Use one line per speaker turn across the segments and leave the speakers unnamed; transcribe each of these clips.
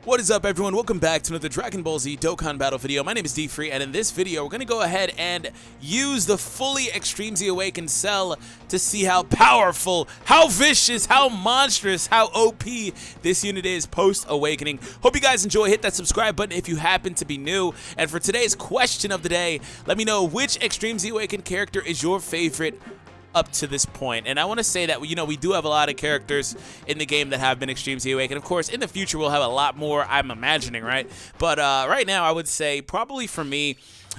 What is up, everyone? Welcome back to another Dragon Ball Z Dokkan battle video. My name is D-Free, and in this video, we're going to go ahead and use the fully Extreme Z Awaken cell to see how powerful, how vicious, how monstrous, how OP this unit is post-awakening. Hope you guys enjoy. Hit that subscribe button if you happen to be new. And for today's question of the day, let me know which Extreme Z Awaken character is your favorite up to this point. And I want to say that, you know, we do have a lot of characters in the game that have been Extreme Z Awaken. Of course, in the future, we'll have a lot more, I'm imagining, right? But right now, I would say probably for me,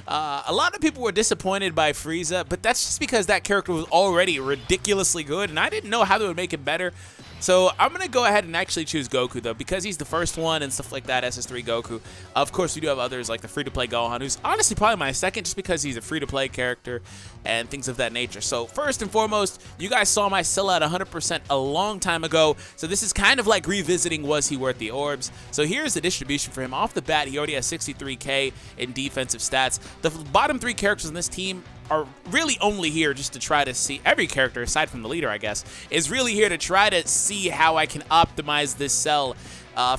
a lot of people were disappointed by Frieza, but that's just because that character was already ridiculously good, and I didn't know how they would make it better. So I'm going to go ahead and actually choose Goku, though, because he's the first one and stuff like that, SS3 Goku. Of course, we do have others like the free-to-play Gohan, who's honestly probably my second just because he's a free-to-play character and things of that nature. So first and foremost, you guys saw my sell at 100% a long time ago, so this is kind of like revisiting was he worth the orbs. So here's the distribution for him. Off the bat, he already has 63k in defensive stats. The bottom three characters in this team are really only here just to try to see, every character aside from the leader, I guess, is really here to try to see how I can optimize this cell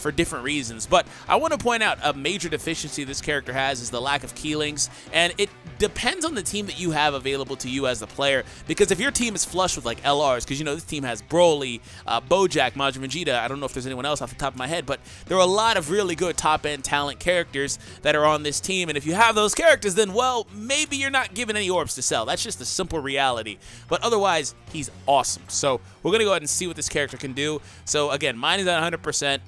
for different reasons. But I want to point out a major deficiency this character has is the lack of keylings, and it depends on the team that you have available to you as the player, because if your team is flush with like LRs, because you know this team has Broly, Bojack, Majin Vegeta, I don't know if there's anyone else off the top of my head, but there are a lot of really good top-end talent characters that are on this team, and if you have those characters, then well, maybe you're not given any orbs to sell. That's just the simple reality. But otherwise, he's awesome. So we're gonna go ahead and see what this character can do. So again, mine is at 100%.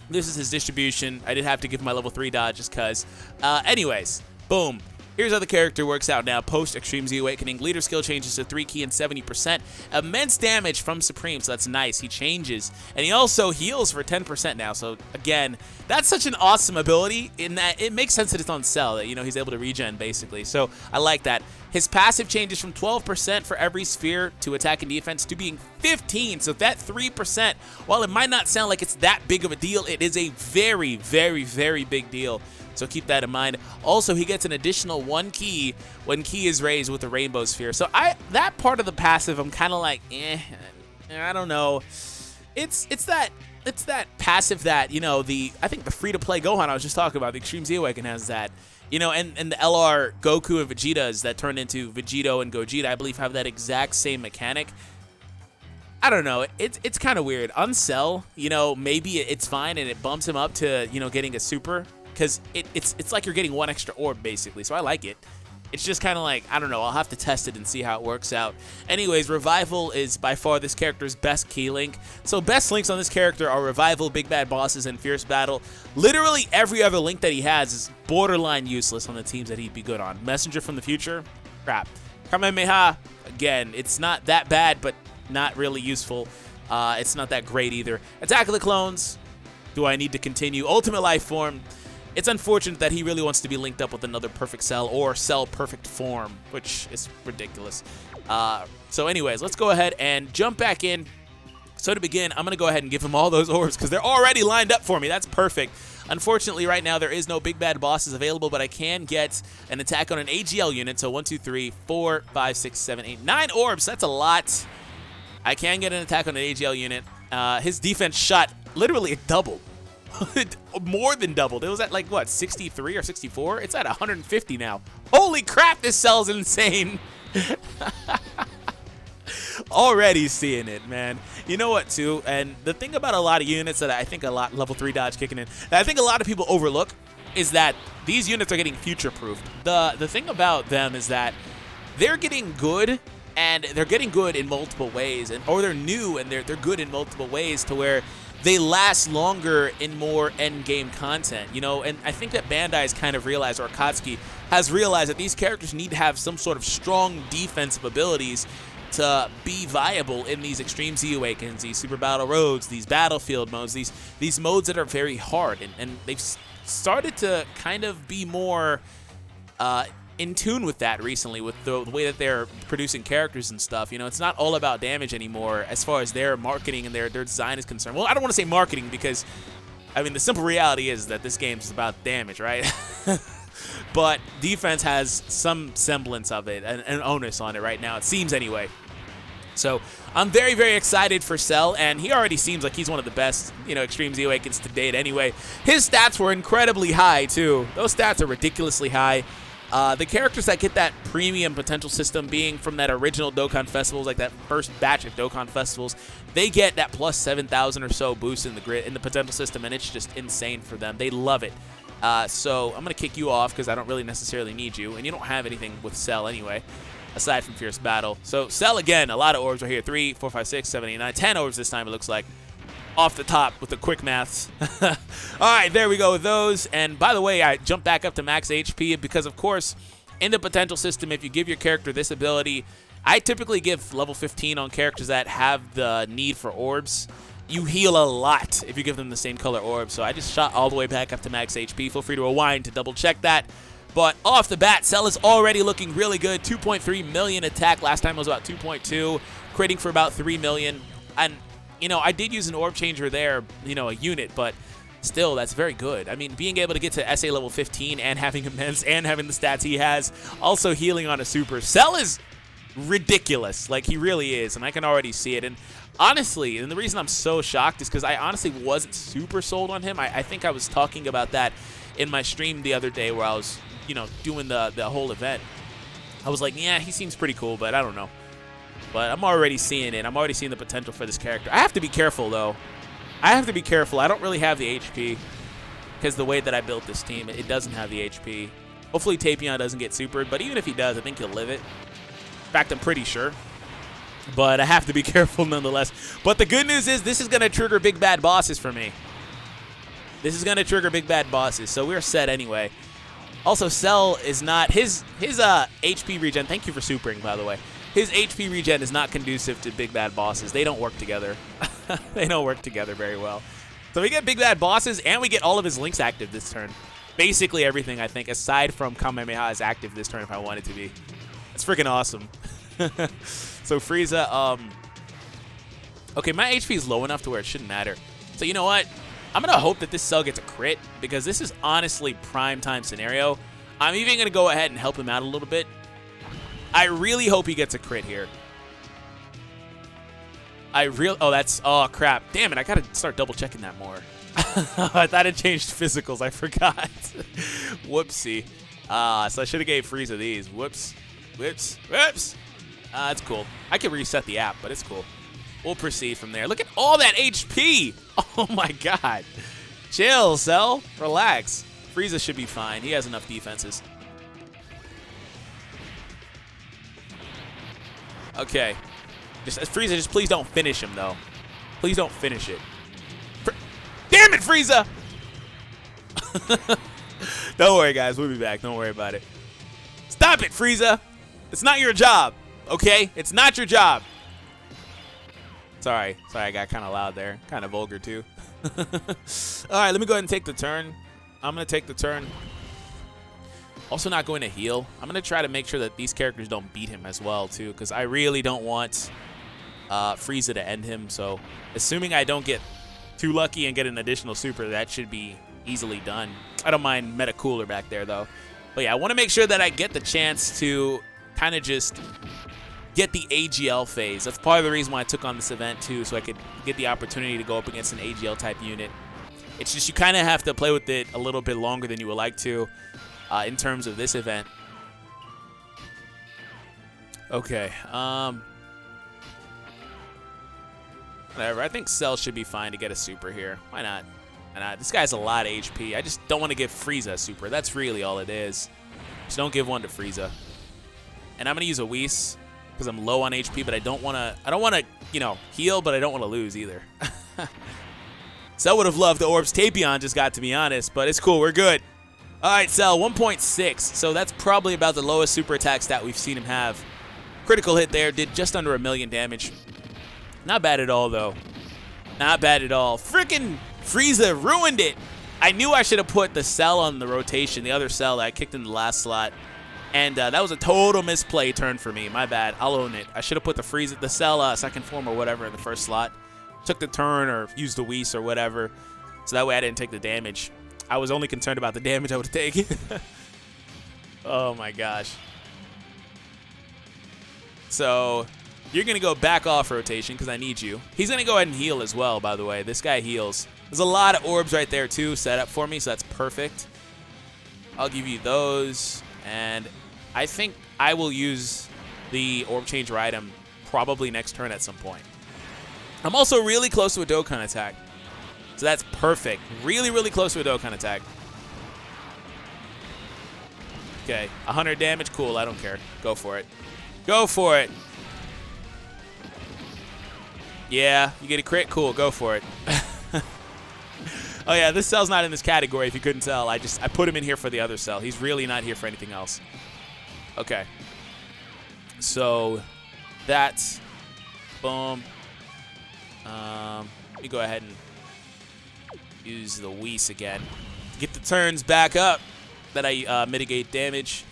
This is his distribution. I did have to give him my level 3 dodge just because. Anyways, boom. Here's how the character works out now. Post Extreme Z Awakening, leader skill changes to 3 key and 70%. Immense damage from Supreme, so that's nice. He changes. And he also heals for 10% now. So again, that's such an awesome ability in that it makes sense that it's on cell, that, you know, he's able to regen basically. So I like that. His passive changes from 12% for every sphere to attack and defense to being 15. So that 3%, while it might not sound like it's that big of a deal, it is a very, very, very big deal. So keep that in mind. Also, he gets an additional 1 key when key is raised with the rainbow sphere. So that part of the passive, I'm kind of like, I don't know. It's that passive that, you know, I think the free-to-play Gohan I was just talking about, the Extreme Z Awaken has that. You know, and the LR Goku and Vegetas that turn into Vegito and Gogeta, I believe, have that exact same mechanic. I don't know. It's kind of weird. On cell, you know, maybe it's fine and it bumps him up to, you know, getting a super, because it's like you're getting 1 extra orb basically. So I like it. It's just kind of like, I don't know, I'll have to test it and see how it works out. Anyways, Revival is by far this character's best key link. So best links on this character are Revival, Big Bad Bosses, and Fierce Battle. Literally every other link that he has is borderline useless on the teams that he'd be good on. Messenger from the Future, crap. Kamehameha, again, it's not that bad, but not really useful. It's not that great either. Attack of the Clones, do I need to continue? Ultimate Life Form. It's unfortunate that he really wants to be linked up with another perfect cell or cell perfect form, which is ridiculous. So anyways, let's go ahead and jump back in. So to begin, I'm going to go ahead and give him all those orbs because they're already lined up for me. That's perfect. Unfortunately, right now, there is no Big Bad Bosses available, but I can get an attack on an AGL unit. So 1, 2, 3, 4, 5, 6, 7, 8, 9 orbs. That's a lot. I can get an attack on an AGL unit. His defense shot literally doubled. More than doubled. It was at like what, 63 or 64? It's at 150 now. Holy crap, this cell's insane. Already seeing it, man. You know what too, and the thing about a lot of units that I think level 3 dodge kicking in, that I think a lot of people overlook is that these units are getting future-proofed. The thing about them is that they're getting good, and they're getting good in multiple ways, or they're new and they're good in multiple ways to where they last longer in more endgame content, you know, and I think that Bandai's kind of realized, or Akatsuki has realized, that these characters need to have some sort of strong defensive abilities to be viable in these Extreme Z Awakens, these Super Battle Roads, these Battlefield modes, these modes that are very hard, and they've started to kind of be more in tune with that recently, with the way that they're producing characters and stuff. You know, it's not all about damage anymore as far as their marketing and their design is concerned. Well, I don't want to say marketing because, I mean, the simple reality is that this game is about damage, right? But defense has some semblance of it, an onus on it right now, it seems anyway. So I'm very, very excited for Cell, and he already seems like he's one of the best, you know, Extreme Z Awakens to date anyway. His stats were incredibly high, too. Those stats are ridiculously high. The characters that get that premium potential system being from that original Dokkan festivals, like that first batch of Dokkan festivals, they get that plus 7,000 or so boost in the grid, in the potential system, and it's just insane for them. They love it. So I'm going to kick you off because I don't really necessarily need you, and you don't have anything with Cell anyway, aside from Fierce Battle. So Cell, again, a lot of orbs right here. 3, 4, 5, 6, 7, 8, 9, 10 orbs this time, it looks like. Off the top with the quick maths. All right, there we go with those. And by the way, I jumped back up to max HP because, of course, in the potential system, if you give your character this ability, I typically give level 15 on characters that have the need for orbs. You heal a lot if you give them the same color orb. So I just shot all the way back up to max HP. Feel free to rewind to double check that. But off the bat, Cell is already looking really good. 2.3 million attack. Last time it was about 2.2. Critting for about 3 million. And, you know, I did use an orb changer there, you know, a unit, but still, that's very good. I mean, being able to get to SA level 15 and having immense and having the stats he has, also healing on a super. Cell is ridiculous. Like, he really is, and I can already see it. And honestly, and the reason I'm so shocked is because I honestly wasn't super sold on him. I think I was talking about that in my stream the other day where I was, you know, doing the whole event. I was like, yeah, he seems pretty cool, but I don't know. But I'm already seeing it. I'm already seeing the potential for this character. I have to be careful, though. I have to be careful. I don't really have the HP because the way that I built this team, it doesn't have the HP. Hopefully Tapion doesn't get supered, but even if he does, I think he'll live it. In fact, I'm pretty sure. But I have to be careful nonetheless. But the good news is this is going to trigger big bad bosses for me. This is going to trigger big bad bosses, so we're set anyway. Also, Cell is not... His HP regen... Thank you for supering, by the way. His HP regen is not conducive to big bad bosses. They don't work together. They don't work together very well. So we get big bad bosses, and we get all of his links active this turn. Basically everything, I think, aside from Kamehameha is active this turn if I want it to be. That's freaking awesome. So Frieza, okay, my HP is low enough to where it shouldn't matter. So you know what? I'm going to hope that this Cell gets a crit, because this is honestly prime time scenario. I'm even going to go ahead and help him out a little bit. I really hope he gets a crit here. Oh, crap. Damn it, I gotta start double checking that more. I thought it changed physicals, I forgot. Whoopsie. So I should have gave Frieza these. Whoops. Whoops. Whoops. That's cool. I can reset the app, but it's cool. We'll proceed from there. Look at all that HP. Oh my god. Chill, Cell. Relax. Frieza should be fine. He has enough defenses. Okay. Frieza, just please don't finish him, though. Please don't finish it. Damn it, Frieza! Don't worry, guys. We'll be back. Don't worry about it. Stop it, Frieza! It's not your job, okay? It's not your job. Sorry. Sorry, I got kind of loud there. Kind of vulgar, too. All right, let me go ahead and take the turn. I'm going to take the turn. Also not going to heal. I'm going to try to make sure that these characters don't beat him as well, too, because I really don't want Frieza to end him. So assuming I don't get too lucky and get an additional super, that should be easily done. I don't mind Meta Cooler back there, though. But yeah, I want to make sure that I get the chance to kind of just get the AGL phase. That's part of the reason why I took on this event, too, so I could get the opportunity to go up against an AGL-type unit. It's just you kind of have to play with it a little bit longer than you would like to. In terms of this event. Okay. Whatever. I think Cell should be fine to get a super here. Why not? Why not? This guy's a lot of HP. I just don't want to give Frieza a super. That's really all it is. Just don't give one to Frieza. And I'm going to use a Whis because I'm low on HP, but I don't want to, you know, heal, but I don't want to lose either. Cell would have loved the orbs Tapion just got, to be honest, but it's cool. We're good. All right, Cell, 1.6. So that's probably about the lowest super attack stat we've seen him have. Critical hit there, did just under 1 million damage. Not bad at all, though. Not bad at all. Freaking Frieza ruined it. I knew I should have put the Cell on the rotation, the other Cell that I kicked in the last slot. And that was a total misplay turn for me. My bad. I'll own it. I should have put the Cell second form or whatever in the first slot. Took the turn or used the Whis or whatever. So that way I didn't take the damage. I was only concerned about the damage I would take. Oh my gosh. So You're going to go back off rotation because I need you. He's going to go ahead and heal as well, by the way. This guy heals. There's a lot of orbs right there, too, set up for me, so that's perfect. I'll give you those. And I think I will use the orb changer item probably next turn at some point. I'm also really close to a Dokkan attack. So that's perfect. Really, really close to a Dokkan attack. Okay, 100 damage. Cool, I don't care. Go for it. Go for it. Yeah, you get a crit? Cool, go for it. Oh yeah, this cell's not in this category if you couldn't tell. I put him in here for the other cell. He's really not here for anything else. Okay. So that's boom. Let me go ahead and use the Whis again. Get the turns back up that I mitigate damage.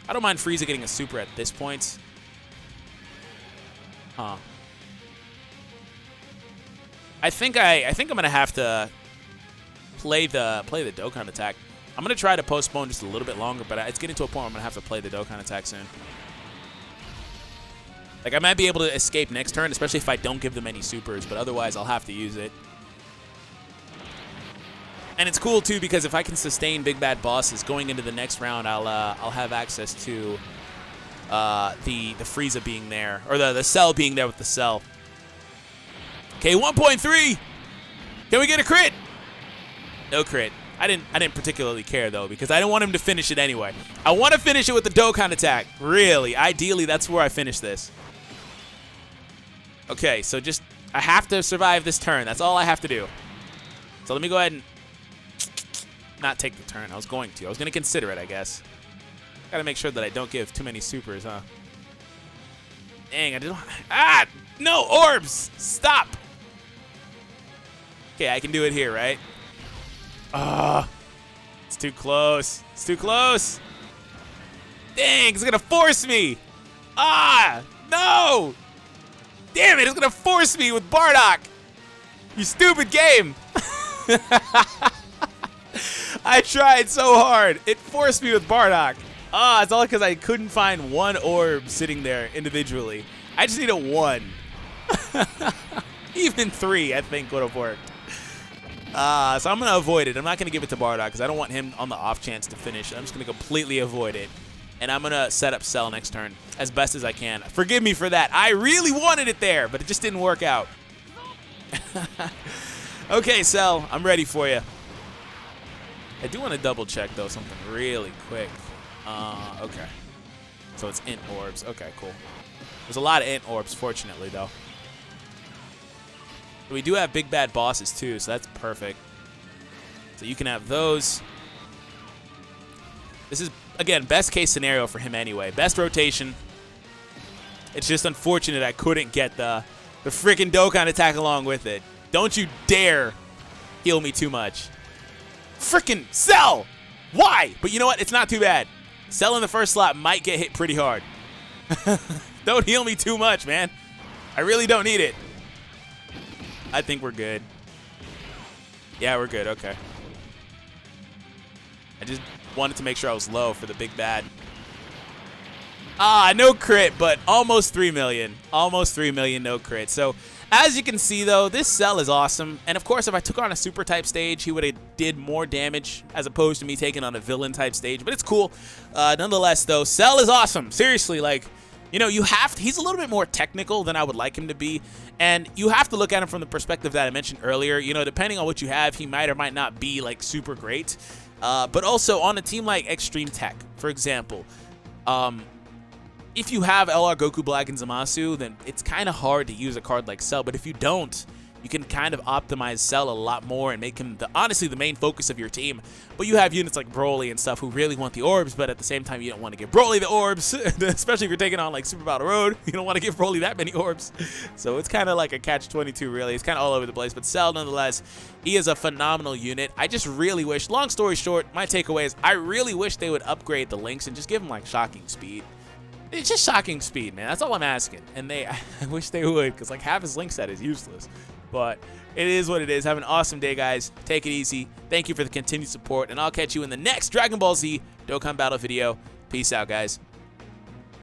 I don't mind Frieza getting a super at this point. Huh. I think I'm gonna have to play the Dokkan attack. I'm gonna try to postpone just a little bit longer, but it's getting to a point where I'm gonna have to play the Dokkan attack soon. Like I might be able to escape next turn, especially if I don't give them any supers, but otherwise I'll have to use it. And it's cool too because if I can sustain big bad bosses going into the next round, I'll have access to the Frieza being there, or the cell being there with the cell. Okay, 1.3. Can we get a crit? No crit. I didn't particularly care though because I didn't want him to finish it anyway. I want to finish it with the Dokkan attack. Really, ideally that's where I finish this. Okay, so just I have to survive this turn. That's all I have to do. So let me go ahead and not take the turn. I was going to consider it, I guess. Gotta make sure that I don't give too many supers, huh? Dang, I didn't. Ah, no orbs. Stop. Okay, I can do it here, right? Ah, it's too close. It's too close. Dang, it's gonna force me. Ah, no. Damn it, it's gonna force me with Bardock. You stupid game. I tried so hard. It forced me with Bardock. Ah, it's all because I couldn't find one orb sitting there individually. I just need a 1. Even 3, I think, would have worked. So I'm going to avoid it. I'm not going to give it to Bardock because I don't want him on the off chance to finish. I'm just going to completely avoid it. And I'm going to set up Cell next turn as best as I can. Forgive me for that. I really wanted it there, but it just didn't work out. Okay, Cell, I'm ready for you. I do want to double check, though, something really quick. Okay. So it's int orbs. Okay, cool. There's a lot of int orbs, fortunately, though. We do have big bad bosses, too, so that's perfect. So you can have those. This is, again, best case scenario for him anyway. Best rotation. It's just unfortunate I couldn't get the freaking Dokkan attack along with it. Don't you dare heal me too much. Freaking Cell! Why? But you know what? It's not too bad. Cell in the first slot might get hit pretty hard. Don't heal me too much, man. I really don't need it. I think we're good. Yeah, we're good. Okay. I just wanted to make sure I was low for the big bad. Ah, no crit, but almost 3 million. Almost 3 million, no crit. So, as you can see, though, this Cell is awesome. And, of course, if I took on a super-type stage, he would have did more damage as opposed to me taking on a villain-type stage. But it's cool. Nonetheless, though, Cell is awesome. Seriously, like, you know, he's a little bit more technical than I would like him to be. And you have to look at him from the perspective that I mentioned earlier. You know, depending on what you have, he might or might not be, like, super great. But also, on a team like Extreme Tech, for example, if you have LR Goku Black and Zamasu, then it's kind of hard to use a card like Cell. But if you don't, you can kind of optimize Cell a lot more and make him, honestly, the main focus of your team. But you have units like Broly and stuff who really want the orbs, but at the same time, you don't want to give Broly the orbs, especially if you're taking on like Super Battle Road. You don't want to give Broly that many orbs. So it's kind of like a catch-22, really. It's kind of all over the place. But Cell, nonetheless, he is a phenomenal unit. I just really wish, long story short, my takeaway is I really wish they would upgrade the links and just give him like shocking speed. It's just shocking speed, man. That's all I'm asking. And I wish they would, because like half his link set is useless. But it is what it is. Have an awesome day, guys. Take it easy. Thank you for the continued support, and I'll catch you in the next Dragon Ball Z Dokkan Battle video. Peace out, guys.